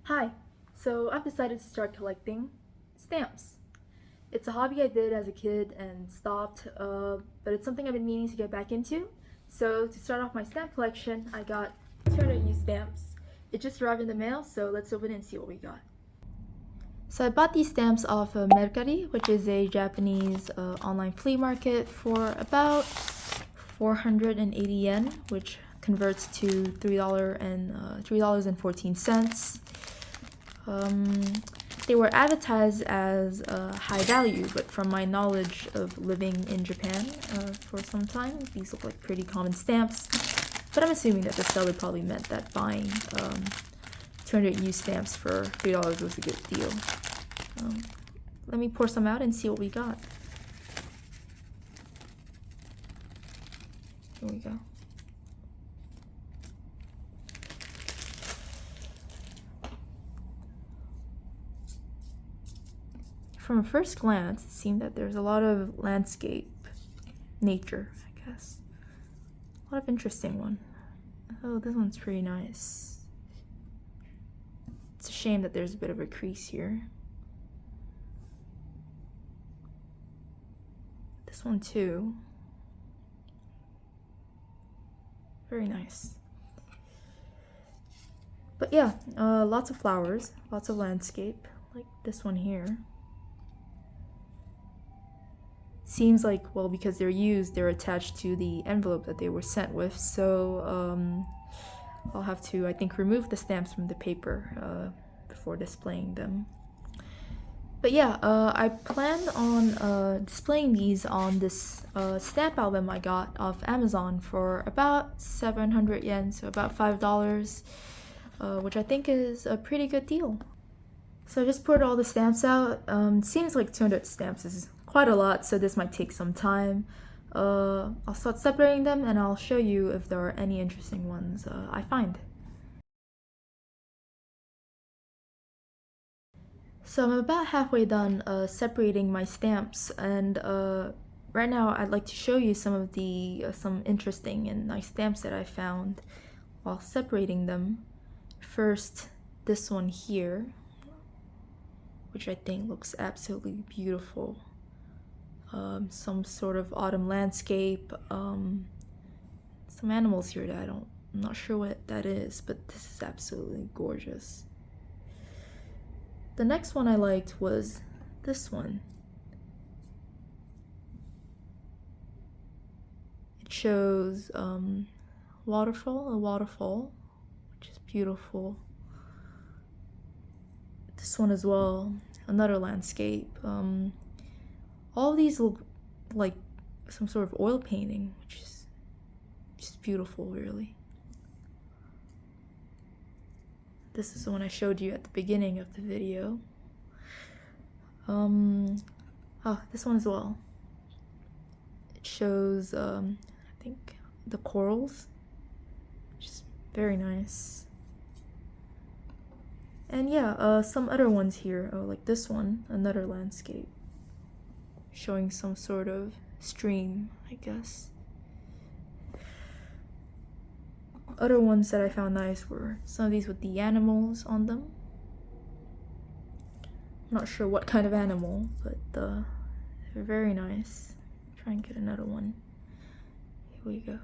Hi, so I've decided to start collecting stamps. It's a hobby I did as a kid and stopped, but it's something I've been meaning to get back into. So to start off my stamp collection, I got 200 used stamps. It just arrived in the mail, so let's open it and see what we got. So I bought these stamps off of Mercari, which is a Japanese online flea market, for about 480 yen, which converts to $3.14. They were advertised as high value, but from my knowledge of living in Japan for some time, these look like pretty common stamps. But I'm assuming that the seller probably meant that buying 200 used stamps for $3 was a good deal. Let me pour some out and see what we got. Here we go. From a first glance, it seemed that there's a lot of landscape, nature, I guess. A lot of interesting one. Oh, this one's pretty nice. It's a shame that there's a bit of a crease here. This one too. Very nice. But yeah, lots of flowers, lots of landscape, like this one here. Seems like, well, because they're used, they're attached to the envelope that they were sent with, so I'll have to, I think, remove the stamps from the paper before displaying them. But yeah, I planned on displaying these on this stamp album I got off Amazon for about 700 yen, so about $5, which I think is a pretty good deal. So I just poured all the stamps out. Seems like 200 stamps is quite a lot, so this might take some time. I'll start separating them and I'll show you if there are any interesting ones I find. So I'm about halfway done separating my stamps, and right now I'd like to show you some of the some interesting and nice stamps that I found while separating them. First, this one here, which I think looks absolutely beautiful. Some sort of autumn landscape, some animals here that I'm not sure what that is, but this is absolutely gorgeous. The next one I liked was this one. It shows a waterfall, which is beautiful. This one as well, another landscape. All of these look like some sort of oil painting, which is just beautiful, really. This is the one I showed you at the beginning of the video. This one as well. It shows, I think, the corals, which is very nice. And yeah, some other ones here, like this one, another landscape, showing some sort of stream, I guess. Other ones that I found nice were some of these with the animals on them. I'm not sure what kind of animal, but they're very nice. Try and get another one. Here we go.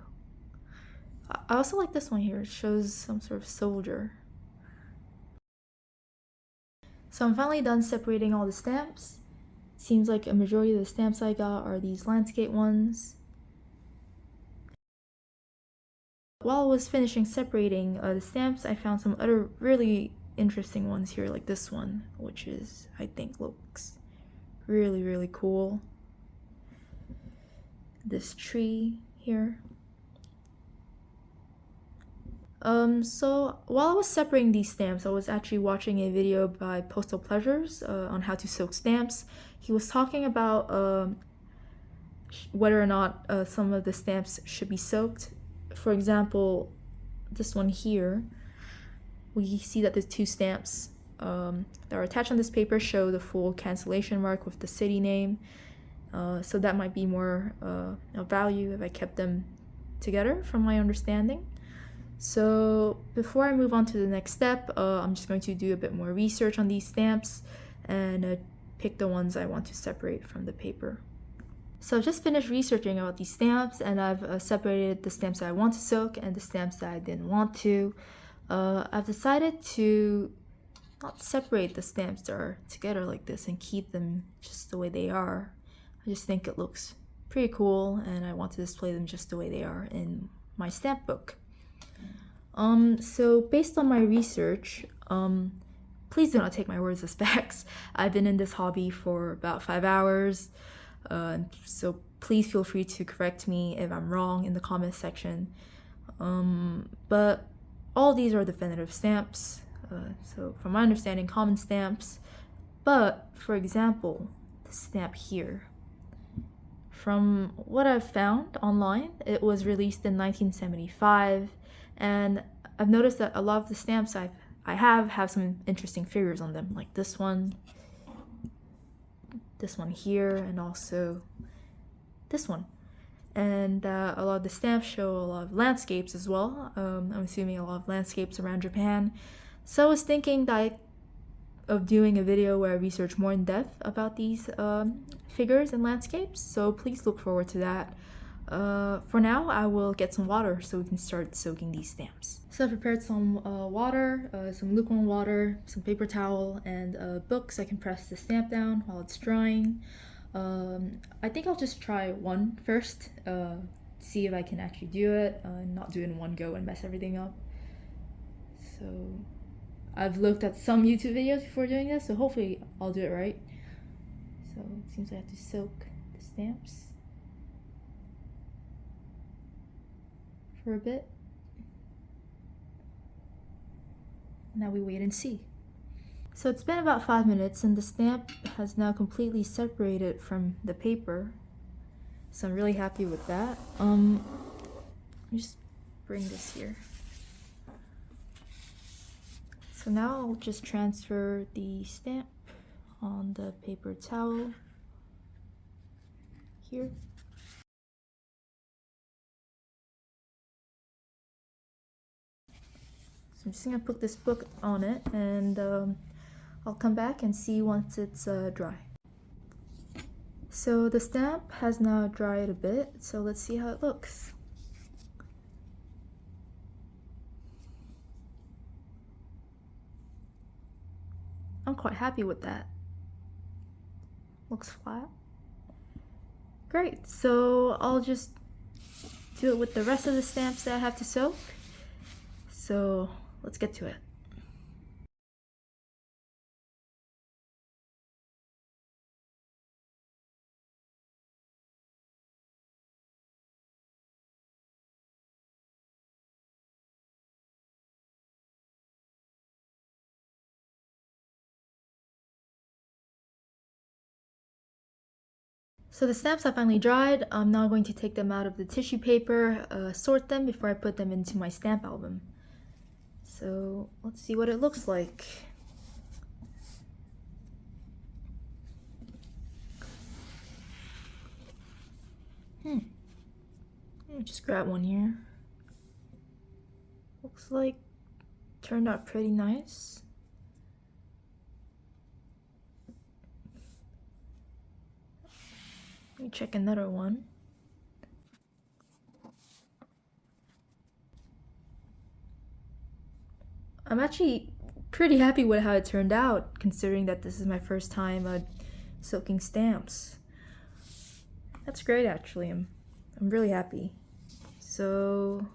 I also like this one here. It shows some sort of soldier. So I'm finally done separating all the stamps. It seems like a majority of the stamps I got are these landscape ones. While I was finishing separating the stamps, I found some other really interesting ones here, like this one, which is, I think, looks really, really cool. This tree here. So while I was separating these stamps, I was actually watching a video by Postal Pleasures on how to soak stamps. He was talking about whether or not some of the stamps should be soaked. For example, this one here, we see that the two stamps that are attached on this paper show the full cancellation mark with the city name. So that might be more of value if I kept them together, from my understanding. So before I move on to the next step, I'm just going to do a bit more research on these stamps and pick the ones I want to separate from the paper. So I've just finished researching about these stamps, and I've separated the stamps that I want to soak and the stamps that I didn't want to. I've decided to not separate the stamps that are together like this and keep them just the way they are. I just think it looks pretty cool, and I want to display them just the way they are in my stamp book. So based on my research, please do not take my words as facts. I've been in this hobby for about 5 hours, so please feel free to correct me if I'm wrong in the comment section. But all these are definitive stamps, so from my understanding, common stamps. But for example, the stamp here. From what I've found online, it was released in 1975, and I've noticed that a lot of the stamps I have some interesting figures on them, like this one here, and also this one. And a lot of the stamps show a lot of landscapes as well. I'm assuming a lot of landscapes around Japan. So I was thinking of doing a video where I research more in depth about these figures and landscapes, so please look forward to that. For now, I will get some water so we can start soaking these stamps. So I prepared some water, some lukewarm water, some paper towel, and a book so I can press the stamp down while it's drying. I think I'll just try one first, see if I can actually do it, and not do it in one go and mess everything up. So I've looked at some YouTube videos before doing this, so hopefully I'll do it right. So it seems I have to soak the stamps for a bit. Now we wait and see. So it's been about 5 minutes and the stamp has now completely separated from the paper. So I'm really happy with that. Let me just bring this here. So now I'll just transfer the stamp on the paper towel here. So I'm just gonna put this book on it, and I'll come back and see once it's dry. So the stamp has now dried a bit, so let's see how it looks. I'm quite happy with that. Looks flat. Great, so I'll just do it with the rest of the stamps that I have to soak. So let's get to it. So the stamps have finally dried. I'm now going to take them out of the tissue paper, sort them before I put them into my stamp album. So let's see what it looks like. Let me just grab one here. Looks like turned out pretty nice. Let me check another one. I'm actually pretty happy with how it turned out, considering that this is my first time soaking stamps. That's great, actually. I'm really happy. So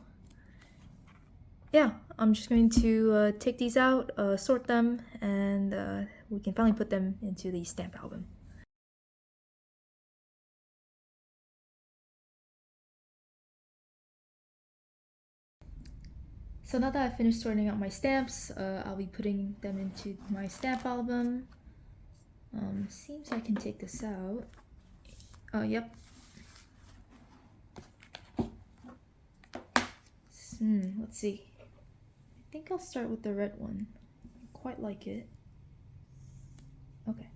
yeah, I'm just going to take these out, sort them, and we can finally put them into the stamp album. So now that I've finished sorting out my stamps, I'll be putting them into my stamp album. Seems I can take this out. Oh, yep. Let's see. I think I'll start with the red one. I quite like it. Okay.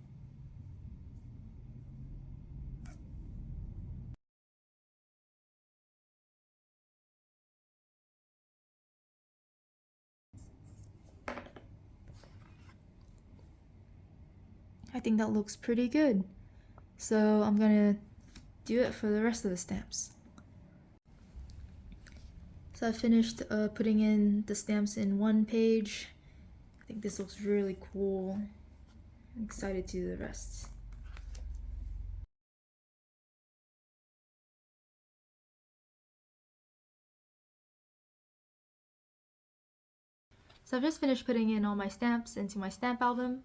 I think that looks pretty good. So I'm gonna do it for the rest of the stamps. So I finished putting in the stamps in one page. I think this looks really cool. I'm excited to do the rest. So I've just finished putting in all my stamps into my stamp album.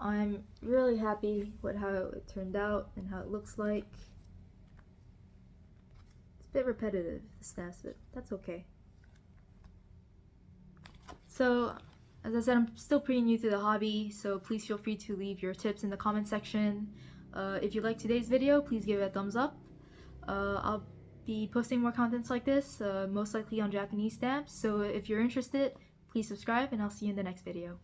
I'm really happy with how it turned out and how it looks like. It's a bit repetitive, the stamps, but that's okay. So, as I said, I'm still pretty new to the hobby, so please feel free to leave your tips in the comment section. If you like today's video, please give it a thumbs up. I'll be posting more contents like this, most likely on Japanese stamps, so if you're interested, please subscribe and I'll see you in the next video.